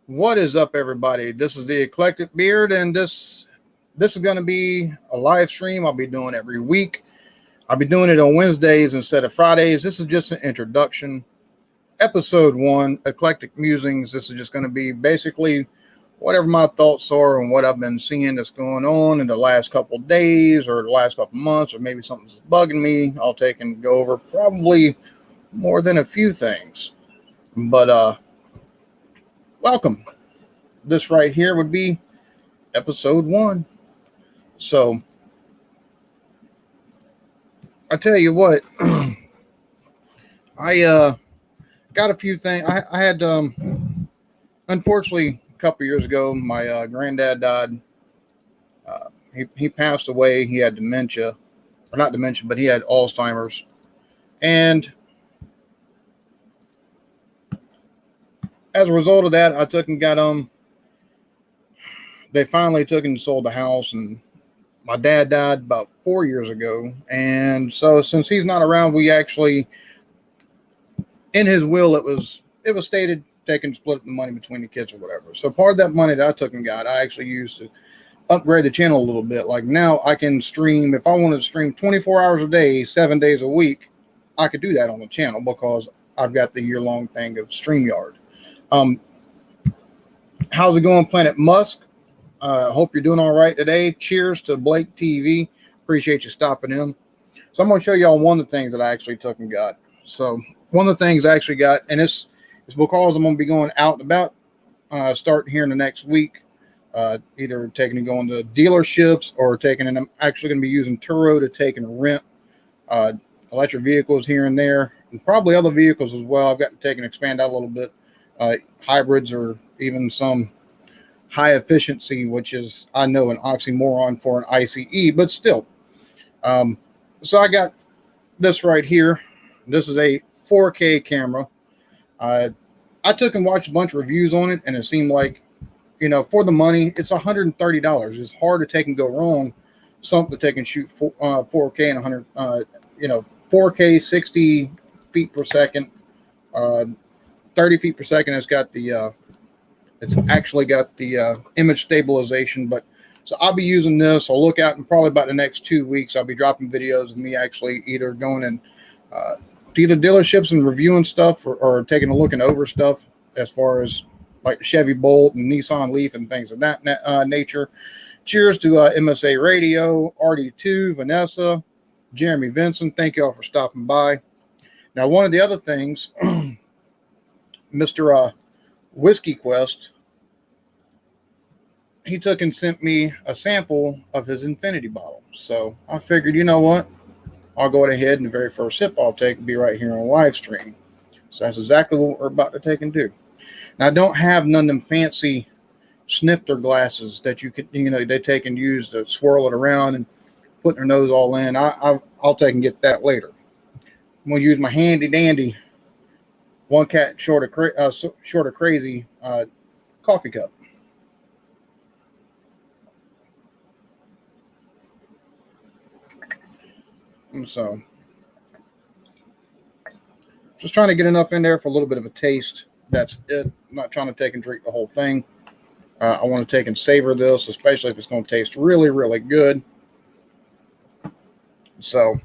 What is up, everybody? This is the Eclectic Beard, and this is going to be a live stream I'll be doing every week. I'll be doing it on Wednesdays instead of Fridays. This is just an introduction. Episode 1, Eclectic Musings. This is just going to be basically whatever my thoughts are on what I've been seeing that's going on in the last couple of days or the last couple of months, or maybe something's bugging me. I'll take and go over probably more than a few things. But welcome. This right here would be episode 1. So I tell you what, I got a few things. I had unfortunately a couple years ago, my granddad died. He passed away. He had dementia, or not dementia, but he had Alzheimer's, and as a result of that, I took and got they finally took and sold the house, and my dad died about 4 years ago. And so since he's not around, we actually, in his will, it was stated take and split up the money between the kids or whatever. So part of that money that I took and got, I actually used to upgrade the channel a little bit. Like now I can stream, if I wanted to stream 24 hours a day, 7 days a week, I could do that on the channel because I've got the year-long thing of StreamYard. How's it going, Planet Musk? Hope you're doing all right today. Cheers to Blake TV. Appreciate you stopping in. So I'm going to show y'all one of the things that I actually took and got. So one of the things I actually got, and this is because I'm going to be going out and about starting here in the next week, either taking and going to dealerships or taking, and I'm actually going to be using Turo to take and rent electric vehicles here and there, and probably other vehicles as well. I've got to take and expand out a little bit, hybrids or even some high efficiency, which is, I know, an oxymoron for an ICE, but still. So I got this right here. This is a 4K camera. I took and watched a bunch of reviews on it, and it seemed like, for the money, it's $130. It's hard to take and go wrong. Something to take and shoot 4K and 100, 4K, 60 feet per second, 30 feet per second. It's actually got the image stabilization. But so I'll be using this. I'll look out, and probably about the next 2 weeks, I'll be dropping videos of me actually either going and to either dealerships and reviewing stuff or taking a look and over stuff as far as like the Chevy Bolt and Nissan Leaf and things of that nature. Cheers to MSA Radio, RD2, Vanessa, Jeremy Vincent. Thank you all for stopping by. Now, one of the other things, Mr. Whiskey Quest, he took and sent me a sample of his infinity bottle. So I figured, you know what? I'll go ahead, and the very first sip I'll take will be right here on live stream. So that's exactly what we're about to take and do. Now, I don't have none of them fancy snifter glasses that you could, they take and use to swirl it around and put their nose all in. I'll take and get that later. I'm going to use my handy dandy one cat short of crazy coffee cup. And so just trying to get enough in there for a little bit of a taste. That's it. I'm not trying to take and drink the whole thing. I want to take and savor this, especially if it's going to taste really, really good. So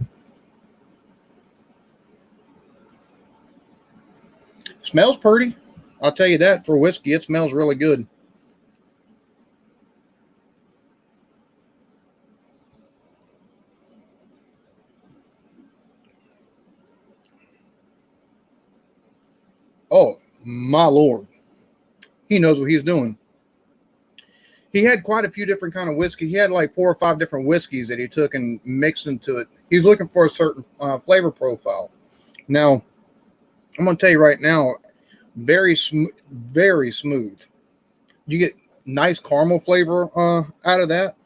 smells pretty. I'll tell you that. For whiskey, it smells really good. Oh, my Lord. He knows what he's doing. He had quite a few different kind of whiskey. He had like 4 or 5 different whiskeys that he took and mixed into it. He's looking for a certain flavor profile. Now, I'm going to tell you right now, very smooth. You get nice caramel flavor out of that.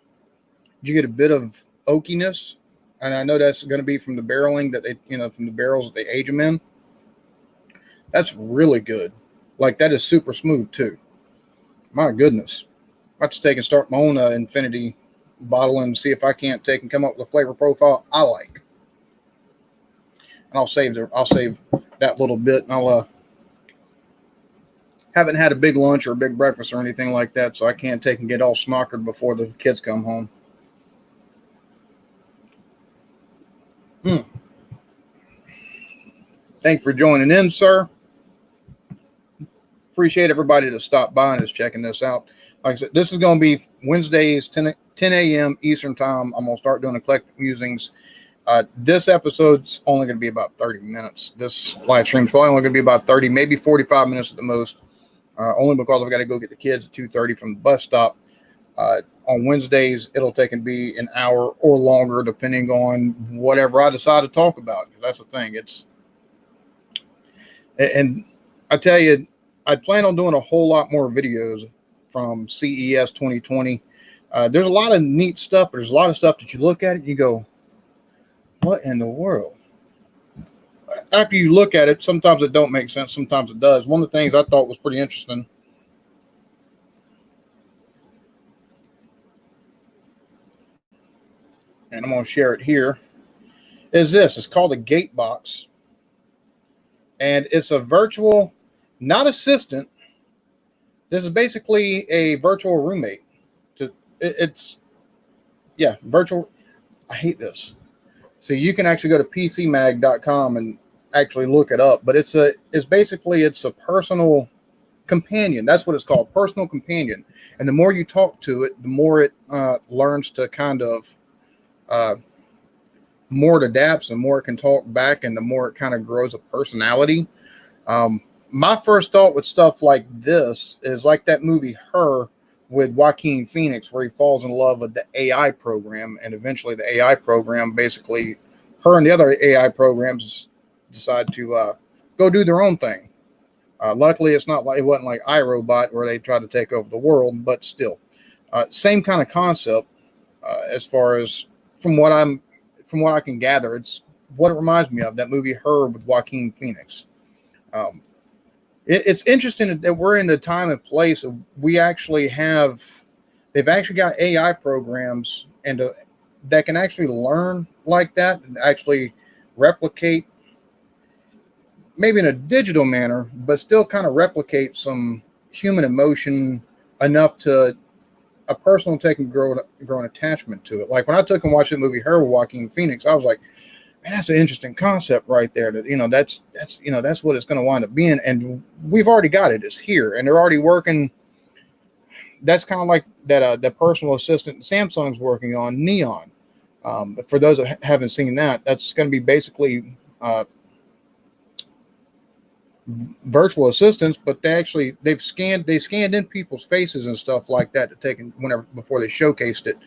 You get a bit of oakiness, and I know that's going to be from the barreling that they, from the barrels that they age them in. That's really good. Like, that is super smooth too. My goodness. I have to take and start my own infinity bottle and see if I can't take and come up with a flavor profile I like. And I'll save that little bit, and I'll Haven't had a big lunch or a big breakfast or anything like that, so I can't take and get all snockered before the kids come home. Thanks for joining in, sir. Appreciate everybody that stopped by and is checking this out. Like I said, this is going to be Wednesdays, 10 a.m. Eastern time. I'm going to start doing Eclectic Musings. This episode's only going to be about 30 minutes. This live stream's probably only going to be about 30, maybe 45 minutes at the most. Only because I've got to go get the kids at 2:30 from the bus stop. On Wednesdays, it'll take and be an hour or longer, depending on whatever I decide to talk about. That's the thing. And I tell you, I plan on doing a whole lot more videos from CES 2020. There's a lot of neat stuff, but there's a lot of stuff that you look at it and you go, what in the world? After you look at it, sometimes it don't make sense, sometimes it does. One of the things I thought was pretty interesting, and I'm going to share it here, is this. It's called a gate box, and it's a virtual, not assistant. This is basically a virtual roommate. It's virtual. I hate this. So you can actually go to pcmag.com and actually look it up, but it's a personal companion. That's what it's called, personal companion. And the more you talk to it, the more it learns to kind of more it adapts, and more it can talk back, and the more it kind of grows a personality. My first thought with stuff like this is like that movie Her with Joaquin Phoenix, where he falls in love with the AI program, and eventually the AI program, basically her and the other AI programs, decide to go do their own thing. Luckily, it wasn't like iRobot where they tried to take over the world, but still, same kind of concept. As far as from what I can gather, it's what it reminds me of, that movie Her with Joaquin Phoenix. It's interesting that we're in a time and place of they've actually got AI programs that can actually learn like that and actually replicate, maybe in a digital manner, but still kind of replicate some human emotion enough to a person will take and grow an attachment to it. Like when I took and watched the movie Her with Joaquin Phoenix, I was like, man, that's an interesting concept right there. That that's what it's going to wind up being, and we've already got it. It's here, and they're already working. That's kind of like that personal assistant Samsung's working on, Neon. For those that haven't seen that, that's going to be basically virtual assistants, but they scanned in people's faces and stuff like that before they showcased it,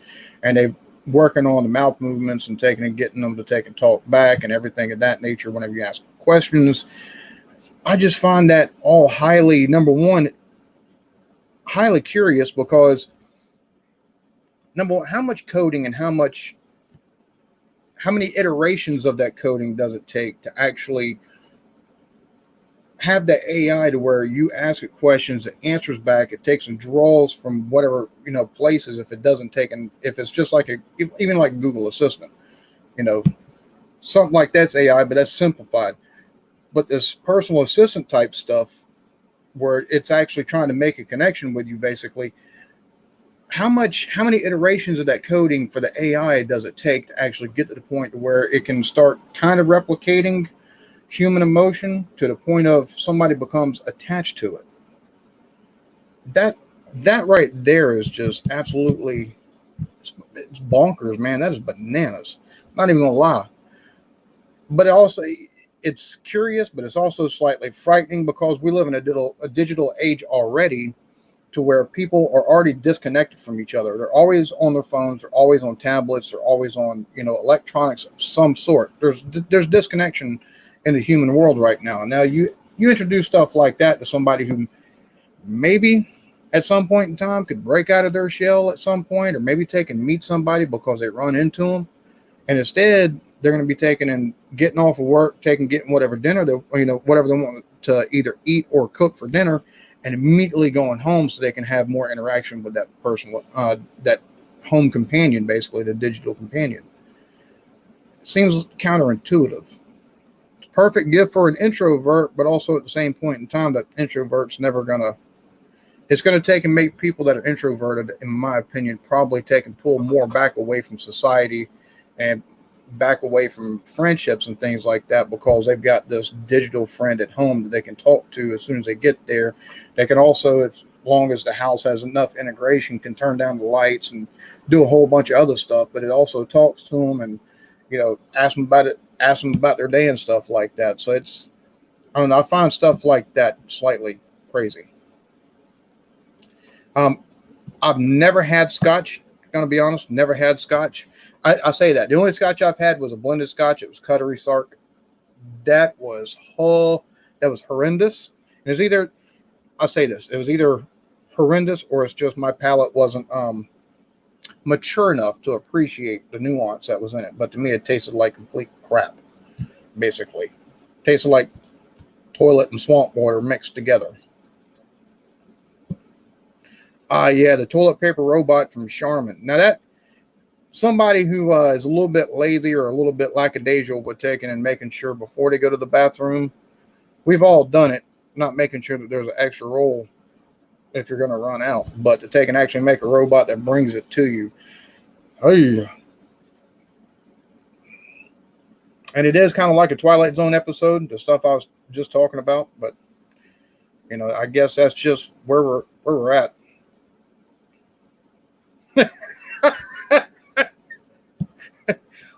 and they working on the mouth movements and getting them to take and talk back and everything of that nature whenever you ask questions. I just find that all highly curious, because number one, how much coding and how many iterations of that coding does it take to actually have the AI to where you ask it questions, it answers back, it takes and draws from whatever places. If it's just like even like Google Assistant, something like that's AI, but that's simplified. But this personal assistant type stuff, where it's actually trying to make a connection with you, basically, how many iterations of that coding for the AI does it take to actually get to the point to where it can start kind of replicating human emotion to the point of somebody becomes attached to it? That right there is just absolutely, it's bonkers, man. That is bananas. Not even gonna lie. But it's curious, but it's also slightly frightening, because we live in a digital age already, to where people are already disconnected from each other. They're always on their phones, they're always on tablets, they're always on electronics of some sort. There's disconnection in the human world right now. Now you introduce stuff like that to somebody who maybe at some point in time could break out of their shell at some point, or maybe take and meet somebody because they run into them, and instead they're going to be taking and getting off of work, getting whatever dinner whatever they want to either eat or cook for dinner, and immediately going home so they can have more interaction with that person, that home companion, basically the digital companion. It seems counterintuitive. perfect gift for an introvert, but also at the same point in time, that introvert's never gonna. It's going to take and make people that are introverted, in my opinion, probably take and pull more back away from society and back away from friendships and things like that, because they've got this digital friend at home that they can talk to as soon as they get there. They can also, as long as the house has enough integration, can turn down the lights and do a whole bunch of other stuff, but it also talks to them and, ask them about it, ask them about their day and stuff like that. So it's, I don't know, I find stuff like that slightly crazy. I've never had scotch. Gonna be honest, never had scotch. I say that the only scotch I've had was a blended scotch. It was Cuttery Sark. That was horrendous. It was either, I'll say this, it was either horrendous or it's just my palate wasn't mature enough to appreciate the nuance that was in it. But to me, it tasted like complete crap. Basically, tasted like toilet and swamp water mixed together. Yeah, the toilet paper robot from Charmin. Now that somebody who is a little bit lazy or a little bit lackadaisical with taking and making sure before they go to the bathroom, we've all done it, not making sure that there's an extra roll if you're going to run out, but to take and actually make a robot that brings it to you. Hey. And it is kind of like a Twilight Zone episode, the stuff I was just talking about, but I guess that's just where we're at.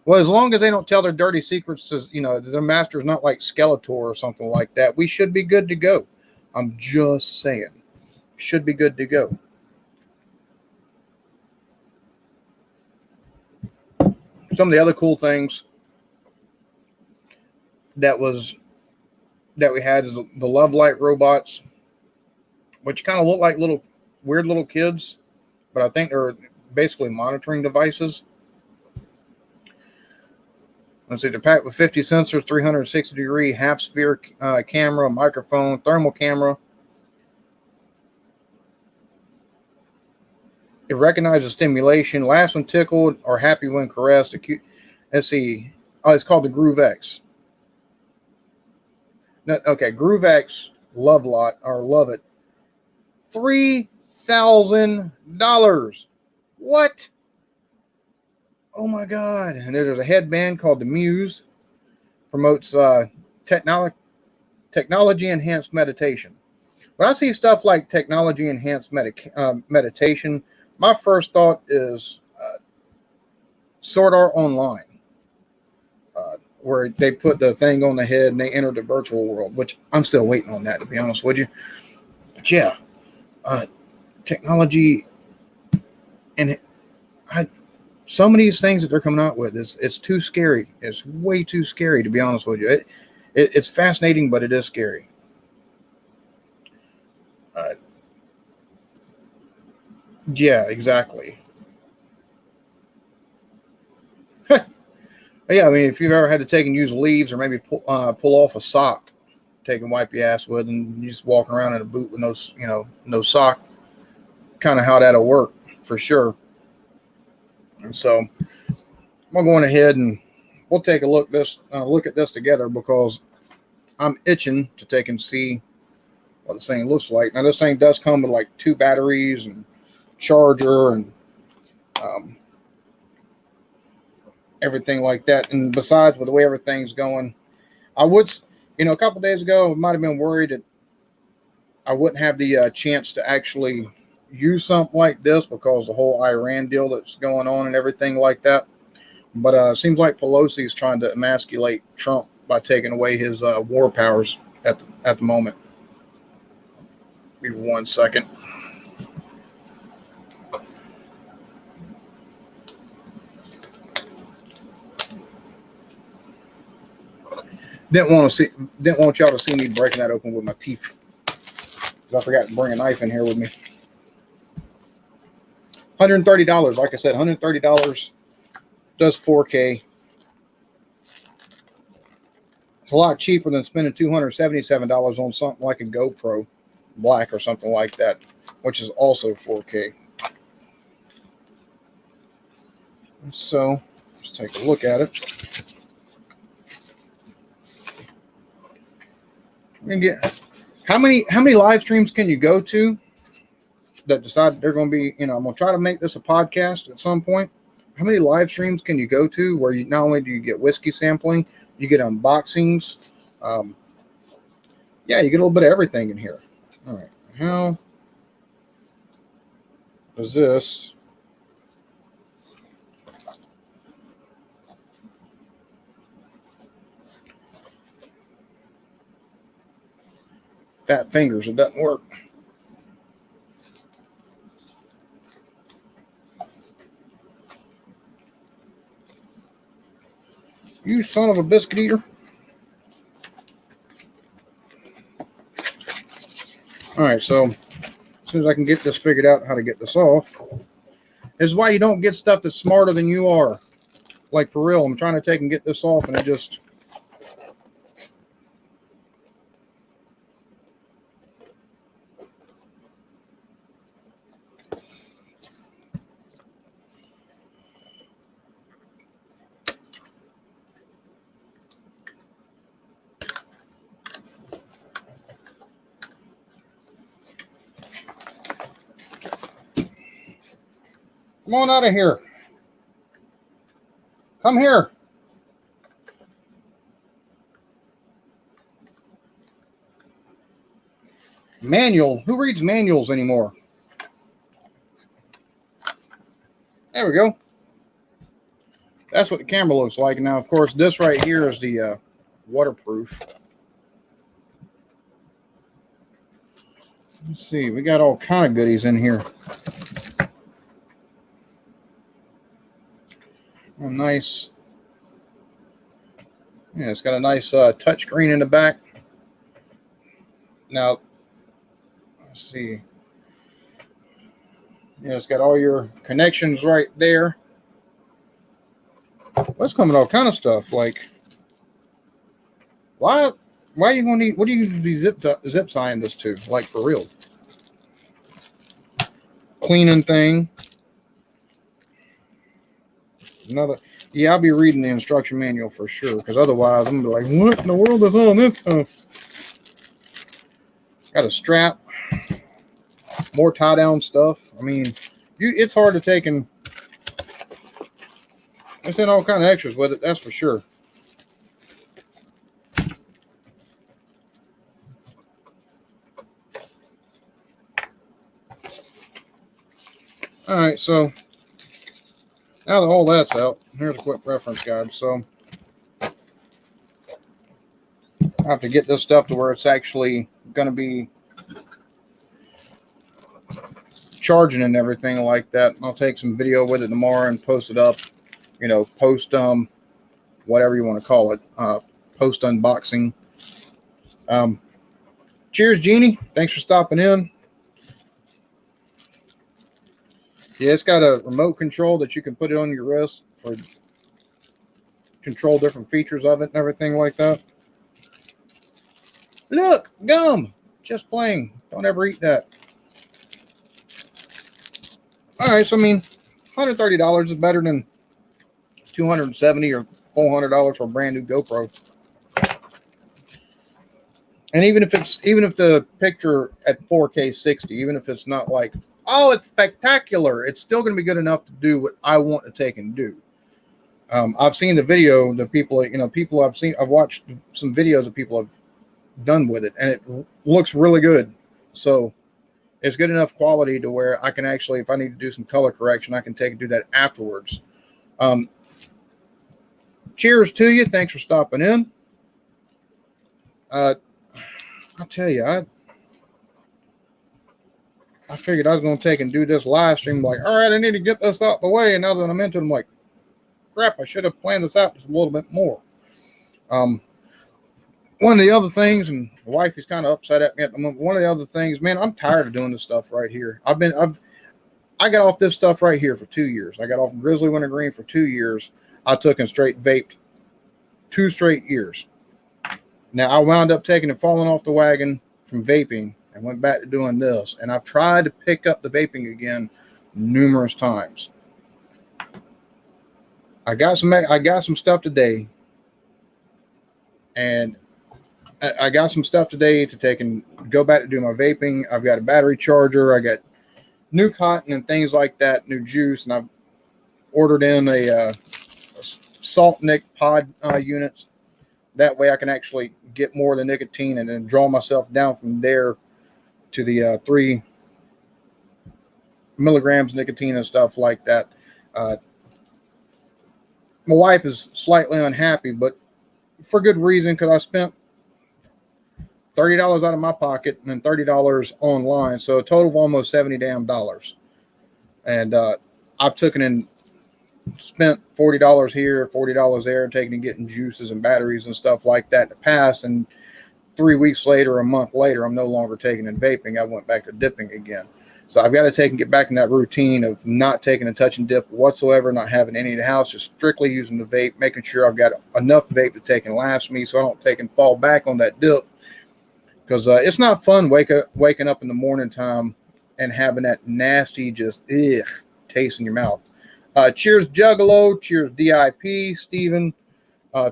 Well, as long as they don't tell their dirty secrets to, their master's not like Skeletor or something like that, we should be good to go. I'm just saying. Should be good to go. Some of the other cool things that we had is the Love Light robots, which kind of look like weird little kids, but I think they're basically monitoring devices. Let's see, they're packed with 50 sensors, 360-degree half-sphere camera, microphone, thermal camera. It recognizes stimulation, laughs when tickled, or happy when caressed. Let's see. Oh, it's called the Groove X. No, okay, Groove X, Love It. $3,000. What? Oh my God. And there's a headband called the Muse. Promotes technology enhanced meditation. When I see stuff like technology enhanced meditation, my first thought is Sword Art Online, where they put the thing on the head and they enter the virtual world, which I'm still waiting on that, to be honest with you. But yeah, technology and some of these things that they're coming out with, it's too scary. It's way too scary, to be honest with you. It's fascinating, but it is scary. Yeah, exactly. Yeah, I mean, if you've ever had to take and use leaves or maybe pull off a sock, take and wipe your ass with, and you just walking around in a boot with no sock, kind of how that'll work for sure. And so I'm going ahead and we'll take a look at this together, because I'm itching to take and see what this thing looks like. Now, this thing does come with like 2 batteries and charger and everything like that. And besides, with the way everything's going, I would, a couple days ago, I might have been worried that I wouldn't have the chance to actually use something like this because the whole Iran deal that's going on and everything like that. But it seems like Pelosi is trying to emasculate Trump by taking away his war powers at the moment. Give me 1 second. Didn't want y'all to see me breaking that open with my teeth. I forgot to bring a knife in here with me. $130. Like I said, $130 does 4K. It's a lot cheaper than spending $277 on something like a GoPro Black or something like that, which is also 4K. So let's take a look at it. You get how many live streams can you go to that decide they're going to be, I'm going to try to make this a podcast at some point. How many live streams can you go to where you not only do you get whiskey sampling, you get unboxings. Yeah, you get a little bit of everything in here. All right. How does this fat fingers? It doesn't work. You son of a biscuit eater. All right, so as soon as I can get this figured out, how to get this off, this is why you don't get stuff that's smarter than you are. Like, for real, I'm trying to take and get this off, and it just... Come on out of here. Come here. Manual. Who reads manuals anymore? There we go. That's what the camera looks like. Now, of course, this right here is the waterproof. Let's see. We got all kind of goodies in here. A nice. Yeah, it's got a nice touch screen in the back. Now, let's see. Yeah, it's got all your connections right there. Let's come with all kind of stuff. Like, why are you going to need? What do you be zip tying this to? Like, for real? Cleaning thing. Another. Yeah, I'll be reading the instruction manual for sure, because otherwise I'm gonna be like, what in the world is all this stuff? Got a strap, more tie down stuff. I mean, it's hard to take and it's in all kind of extras with it, that's for sure. All right, so now that all that's out, here's a quick reference guide. So I have to get this stuff to where it's actually going to be charging and everything like that. I'll take some video with it tomorrow and post it up, post whatever you want to call it, post unboxing. Cheers, Jeannie. Thanks for stopping in. Yeah, it's got a remote control that you can put it on your wrist for control different features of it and everything like that. Look, gum. Just plain. Don't ever eat that. All right, so I mean, $130 is better than $270 or $400 for a brand new GoPro. And even if the picture at 4K 60, even if it's not like, oh, it's spectacular, it's still going to be good enough to do what I want to take and do. I've seen the video, the people, I've watched some videos that people have done with it, and it looks really good. So it's good enough quality to where I can actually, if I need to do some color correction, I can take and do that afterwards. Cheers to you. Thanks for stopping in. I'll tell you, I figured I was going to take and do this live stream. Like, all right, I need to get this out the way. And now that I'm into it, I'm like, crap, I should have planned this out just a little bit more. One of the other things, and the wife is kind of upset at me at the moment. One of the other things, man, I'm tired of doing this stuff right here. I got off this stuff right here for 2 years. I got off Grizzly Wintergreen for 2 years. I took and straight vaped 2 straight years. Now I wound up taking and falling off the wagon from vaping and went back to doing this. And I've tried to pick up the vaping again numerous times. I got some stuff today, and I got some stuff today to take and go back to do my vaping. I've got a battery charger. I got new cotton and things like that, new juice, and I've ordered in a salt nic pod units. That way I can actually get more of the nicotine and then draw myself down from there to the 3 milligrams nicotine and stuff like that. My wife is slightly unhappy, but for good reason, because I spent $30 out of my pocket and then $30 online, so a total of almost $70 damn dollars. And I've taken and spent $40 here, $40 there, taking and getting juices and batteries and stuff like that in the past. And 3 weeks later, a month later, I'm no longer taking and vaping. I went back to dipping again. So I've got to take and get back in that routine of not taking a touch and dip whatsoever, not having any in the house, just strictly using the vape, making sure I've got enough vape to take and last me so I don't take and fall back on that dip. Because it's not fun waking up in the morning time and having that nasty taste in your mouth. Cheers, Juggalo. Cheers, DIP. Steven.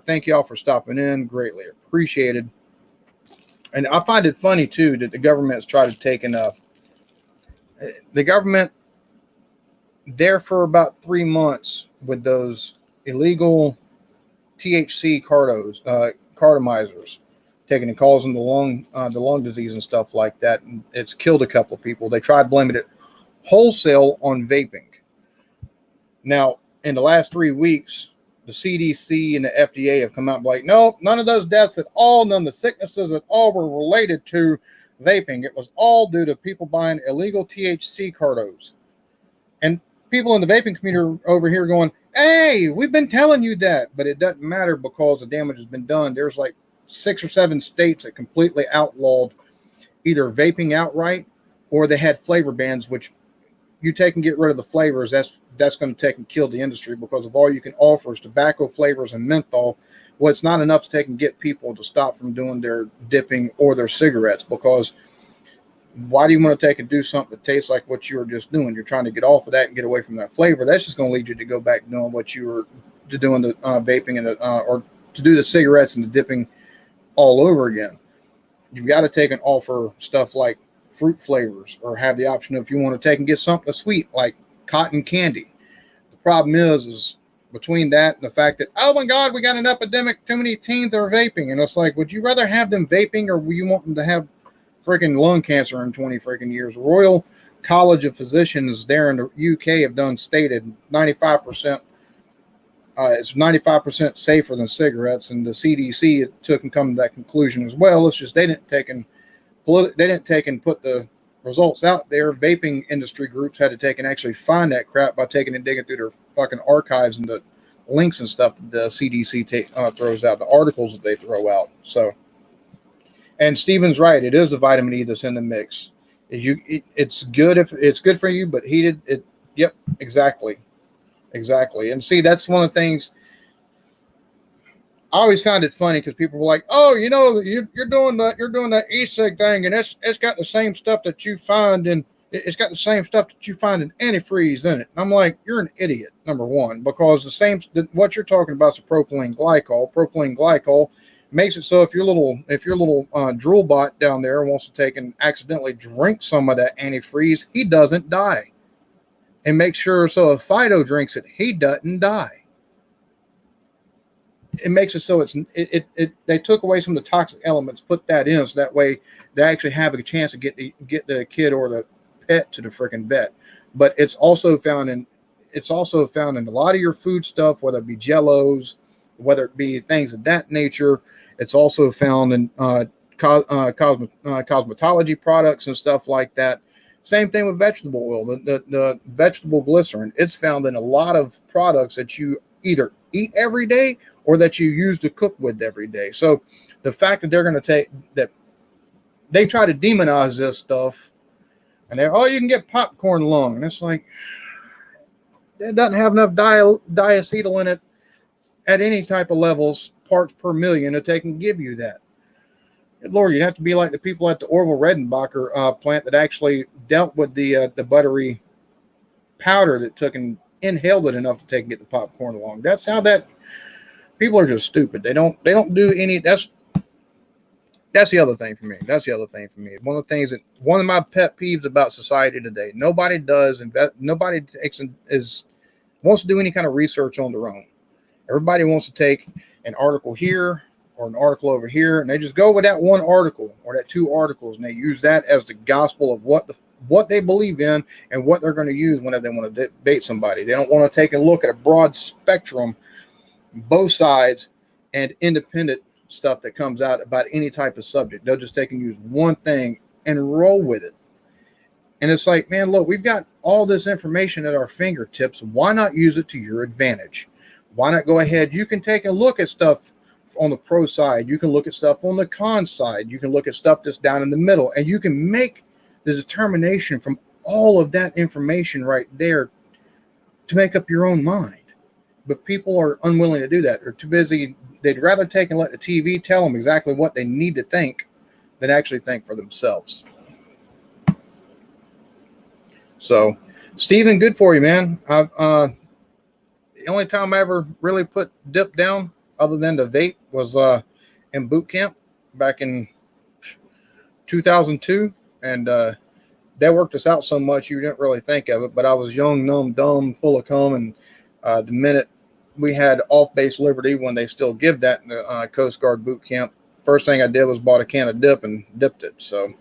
Thank y'all for stopping in. Greatly appreciated. And I find it funny, too, that the government's tried to take the government there for about 3 months with those illegal THC cartomizers, taking and causing the lung disease and stuff like that. And it's killed a couple of people. They tried blaming it wholesale on vaping. Now, in the last 3 weeks, the CDC and the FDA have come out and be like, no, none of those deaths at all, none of the sicknesses at all were related to vaping. It was all due to people buying illegal THC cartos. And people in the vaping community are over here going, hey, we've been telling you that. But it doesn't matter because the damage has been done. There's like 6 or 7 states that completely outlawed either vaping outright or they had flavor bans, which you take and get rid of the flavors. That's going to take and kill the industry because of all you can offer is tobacco flavors and menthol. Well, it's not enough to take and get people to stop from doing their dipping or their cigarettes, because why do you want to take and do something that tastes like what you were just doing? You're trying to get off of that and get away from that flavor. That's just going to lead you to go back doing what you were doing, the vaping and or to do the cigarettes and the dipping all over again. You've got to take and offer stuff like fruit flavors, or have the option if you want to take and get something sweet like cotton candy. The problem is between that and the fact that, oh my God, we got an epidemic, too many teens are vaping. And it's like, would you rather have them vaping, or would you want them to have freaking lung cancer in 20 freaking years? Royal College of Physicians there in the UK have done stated 95%, it's 95% safer than cigarettes. And the CDC took and come to that conclusion as well. It's just they didn't take and put the results out there. Vaping industry groups had to take and actually find that crap by taking and digging through their fucking archives and the links and stuff that the CDC throws out, the articles that they throw out. So, and Steven's right. It is the vitamin E that's in the mix. It's good if it's good for you, but heated, yep, exactly. And see, that's one of the things I always found it funny, because people were like, "Oh, you know, you're doing that e-cig thing, and it's got the same stuff that you find in antifreeze in it." And I'm like, "You're an idiot, number one, because what you're talking about is the propylene glycol. Propylene glycol makes it so if your little drool bot down there wants to take and accidentally drink some of that antifreeze, he doesn't die. And make sure so if Fido drinks it, he doesn't die. It makes it so they took away some of the toxic elements, put that in, so that way they actually have a chance to get the kid or the pet to the freaking vet. But it's also found in a lot of your food stuff, whether it be Jellos, whether it be things of that nature. It's also found in cosmetology products and stuff like that. Same thing with vegetable oil, the vegetable glycerin. It's found in a lot of products that you either eat every day or that you use to cook with every day. So the fact that they're going to take that, they try to demonize this stuff, and you can get popcorn lung. And it's like, it doesn't have enough diacetyl in it at any type of levels, parts per million, to take and give you that. Lord, you'd have to be like the people at the Orville Redenbacher plant that actually dealt with the buttery powder that took and inhaled it enough to take and get the popcorn along. That's how that people are just stupid. They don't do any. That's the other thing for me. One of the things one of my pet peeves about society today, nobody wants to do any kind of research on their own. Everybody wants to take an article here or an article over here, and they just go with that one article or that two articles, and they use that as the gospel of what they believe in and what they're going to use whenever they want to debate somebody. They don't want to take a look at a broad spectrum, both sides, and independent stuff that comes out about any type of subject. They'll just take and use one thing and roll with it. And it's like, man, look, we've got all this information at our fingertips. Why not use it to your advantage? Why not go ahead? You can take a look at stuff on the pro side. You can look at stuff on the con side. You can look at stuff that's down in the middle, and you can make the determination from all of that information right there to make up your own mind. But people are unwilling to do that. They're too busy. They'd rather take and let the TV tell them exactly what they need to think than actually think for themselves. So, Stephen, good for you, man. The only time I ever really put dip down other than to vape was in boot camp back in 2002. And that worked us out so much you didn't really think of it. But I was young, numb, dumb, full of cum. And the minute we had off-base liberty, when they still give that in the Coast Guard boot camp, first thing I did was bought a can of dip and dipped it. So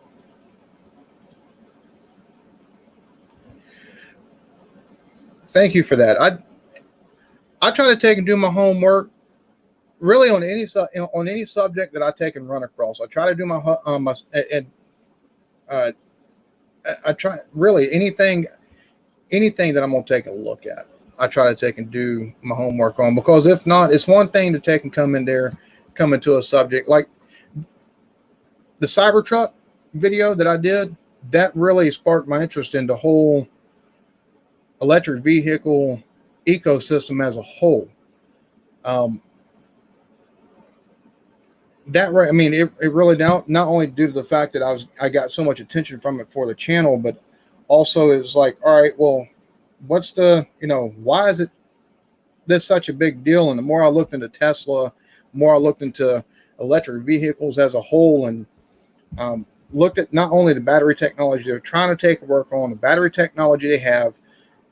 thank you for that. I try to take and do my homework really on any subject that I take and run across. I try to do I try really anything that I'm going to take a look at. I try to take and do my homework on, because if not, it's one thing to take and come into a subject like the Cybertruck video that I did. That really sparked my interest in the whole electric vehicle ecosystem as a whole. It really not only due to the fact that I got so much attention from it for the channel, but also it was like, all right, well, what's why is it this such a big deal? And the more I looked into Tesla, the more I looked into electric vehicles as a whole, and looked at not only the battery technology they're trying to take work on, the battery technology they have,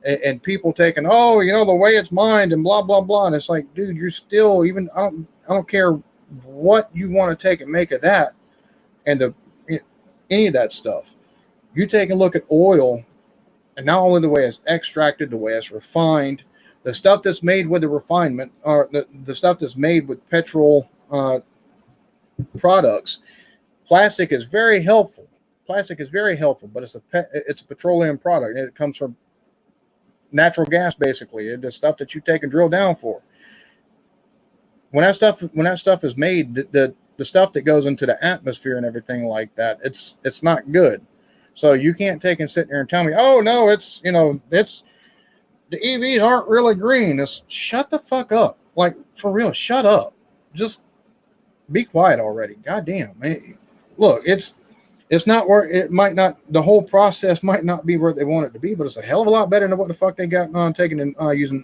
and people taking, the way it's mined and blah, blah, blah. And it's like, dude, you're still I don't care what you want to take and make of that and any of that stuff. You take a look at oil, and not only the way it's extracted, the way it's refined, the stuff that's made with the refinement, or the stuff that's made with petrol products. Plastic is very helpful. But it's a petroleum product. It comes from natural gas, basically. It's the stuff that you take and drill down for. When that stuff is made, the stuff that goes into the atmosphere and everything like that, it's not good. So you can't take and sit there and tell me, oh no, it's the EVs aren't really green. Shut the fuck up. Like, for real, shut up. Just be quiet already. Goddamn. Look, it's not where it might not, the whole process might not be where they want it to be, but it's a hell of a lot better than what the fuck they got on taking and using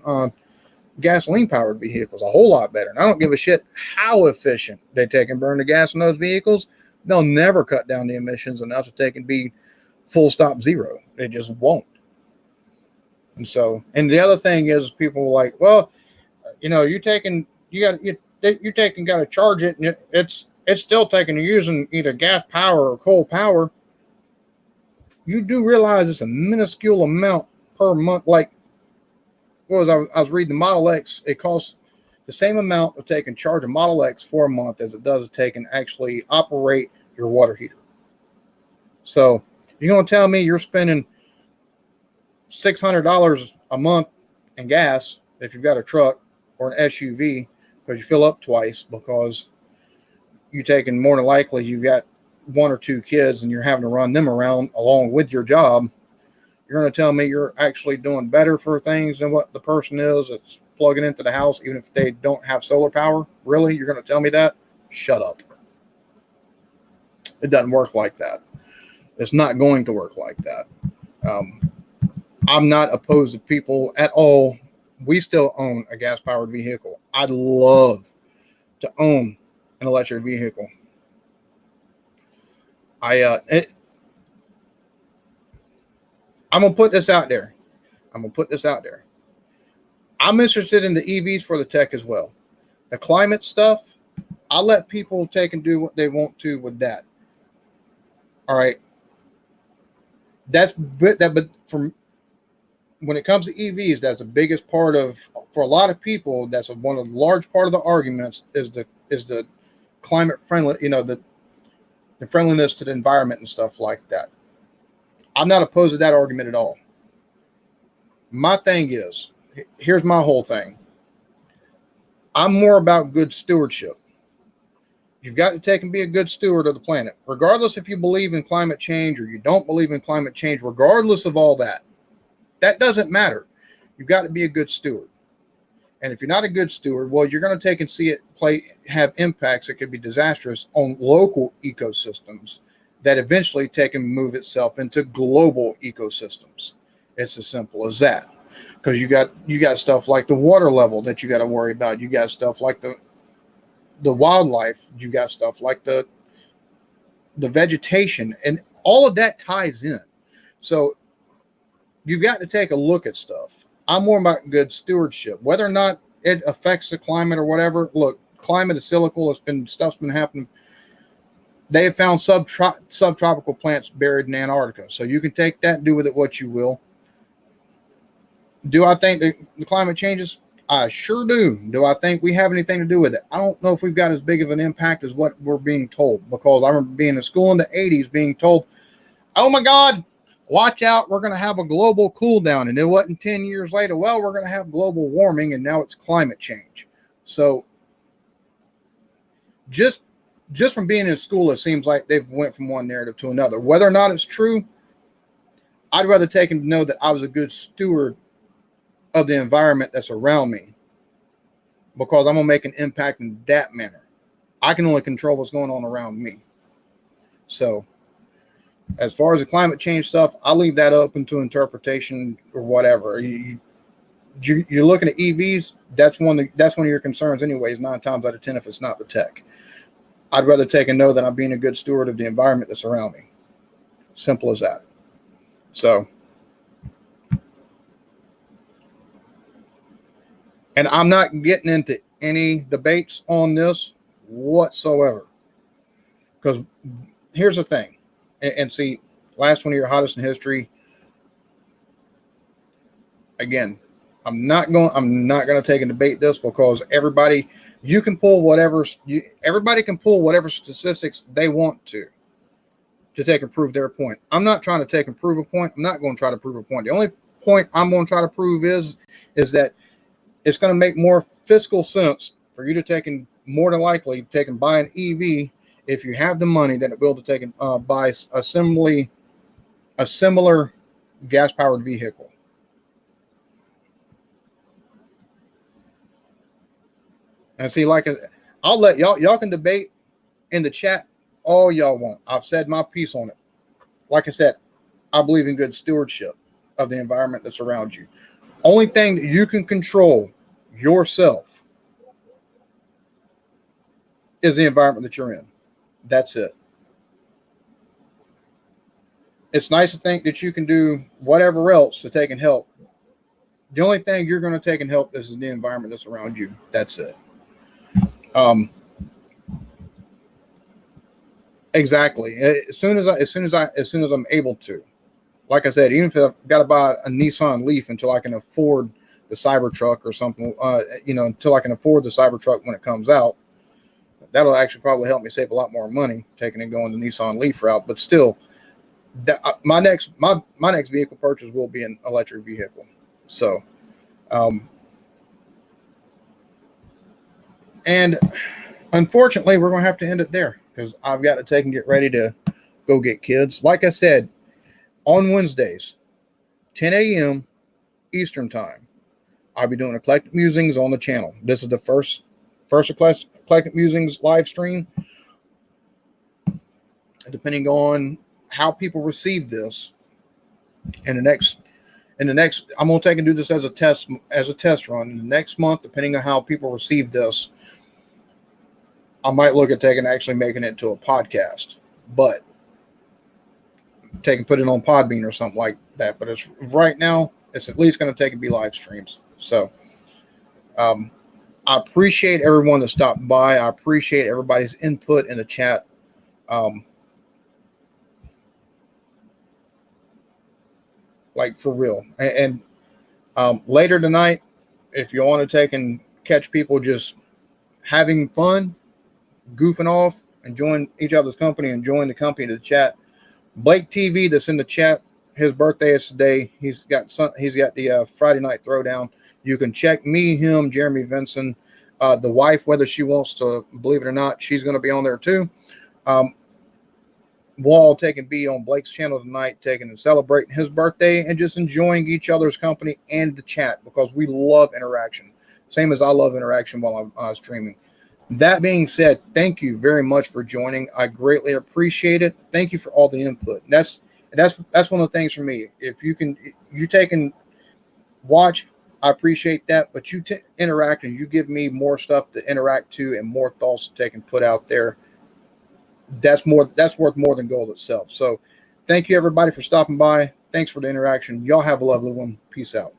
gasoline powered vehicles. A whole lot better. And I don't give a shit how efficient they take and burn the gas in those vehicles. They'll never cut down the emissions enough to take and be full stop zero. They just won't. And the other thing is, people are like, well, you got to charge it, and it's still taking, you're using either gas power or coal power. You do realize it's a minuscule amount per month. Like, I was reading the Model X, it costs the same amount of take and charge a Model X for a month as it does to take and actually operate your water heater. So you're going to tell me you're spending $600 a month in gas if you've got a truck or an SUV, because you fill up twice, because you taking, more than likely you've got one or two kids and you're having to run them around along with your job. You're going to tell me you're actually doing better for things than what the person is that's plugging into the house, even if they don't have solar power? Really? You're going to tell me that? Shut up. It doesn't work like that. It's not going to work like that. I'm not opposed to people at all. We still own a gas-powered vehicle. I'd love to own an electric vehicle. I'm gonna put this out there. I'm interested in the EVs for the tech as well. The climate stuff, I'll let people take and do what they want to with that. All right. But from when it comes to EVs, that's the biggest part of, for a lot of people, that's one of the large part of the arguments is the climate friendly, the friendliness to the environment and stuff like that. I'm not opposed to that argument at all. My thing is, here's my whole thing. I'm more about good stewardship. You've got to take and be a good steward of the planet, regardless if you believe in climate change or you don't believe in climate change, regardless of all that. That doesn't matter. You've got to be a good steward. And if you're not a good steward, well, you're going to take and see it have impacts that could be disastrous on local ecosystems that eventually take and move itself into global ecosystems. It's as simple as that. Because you got stuff like the water level that you got to worry about. You got stuff like the wildlife. You got stuff like the vegetation, and all of that ties in. So you've got to take a look at stuff. I'm more about good stewardship, whether or not it affects the climate or whatever. Look, climate is cyclical. Stuff's been happening. They have found subtropical plants buried in Antarctica. So you can take that and do with it what you will. Do I think the climate changes? I sure do. Do I think we have anything to do with it? I don't know if we've got as big of an impact as what we're being told, because I remember being in school in the 80s being told, oh my God, watch out, we're going to have a global cool down. And it wasn't 10 years later, well, we're going to have global warming, and now it's climate change. So just from being in school, it seems like they've went from one narrative to another. Whether or not it's true, I'd rather take them to know that I was a good steward of the environment that's around me, because I'm going to make an impact in that manner. I can only control what's going on around me. So as far as the climate change stuff, I'll leave that open to interpretation or whatever. You're looking at EVs, that's one of your concerns anyways, 9 times out of 10, if it's not the tech. I'd rather take and know that I'm being a good steward of the environment that's around me. Simple as that. So, and I'm not getting into any debates on this whatsoever. Because here's the thing. And see, last one of your hottest in history. Again, I'm not going to take and debate this, because everybody can pull whatever statistics they want to take and prove their point. I'm not trying to take and prove a point. I'm not going to try to prove a point. The only point I'm going to try to prove is that it's going to make more fiscal sense for you to take and more than likely take and buy an EV if you have the money than it will to take and buy a similar gas-powered vehicle. And see, like, I'll let y'all can debate in the chat all y'all want. I've said my piece on it. Like I said, I believe in good stewardship of the environment that's around you. Only thing that you can control yourself is the environment that you're in. That's it. It's nice to think that you can do whatever else to take and help. The only thing you're going to take and help is the environment that's around you. That's it. Exactly. As soon as I'm able to, like I said, even if I've got to buy a Nissan Leaf until I can afford the Cybertruck or something, until I can afford the Cybertruck when it comes out, that'll actually probably help me save a lot more money taking and going the Nissan Leaf route. But still, my next vehicle purchase will be an electric vehicle. So, and unfortunately, we're going to have to end it there, because I've got to take and get ready to go get kids. Like I said, on Wednesdays, 10 a.m. Eastern time, I'll be doing Eclectic Musings on the channel. This is the first Eclectic Musings live stream. Depending on how people receive this, in the next, I'm going to take and do this as a test run. In the next month, depending on how people receive this, I might look at actually making it to a podcast. But put it on Podbean or something like that. But it's right now, it's at least going to take and be live streams. So I appreciate everyone that stopped by. I appreciate everybody's input in the chat. Like for real. And later tonight, if you want to take and catch people just having fun, goofing off, enjoying each other's company, enjoying the company of the chat, Blake TV that's in the chat, his birthday is today. He's got the Friday night throwdown. You can check me, him, Jeremy Vinson, the wife, whether she wants to believe it or not, she's going to be on there too. We'll all take and be on Blake's channel tonight, taking and celebrating his birthday and just enjoying each other's company and the chat, because we love interaction, same as I love interaction while I'm streaming. That being said, thank you very much for joining. I greatly appreciate it. Thank you for all the input. That's one of the things for me. If you take and watch, I appreciate that. But you interact and you give me more stuff to interact to and more thoughts to take and put out there. That's worth more than gold itself. So thank you everybody for stopping by. Thanks for the interaction. Y'all have a lovely one. Peace out.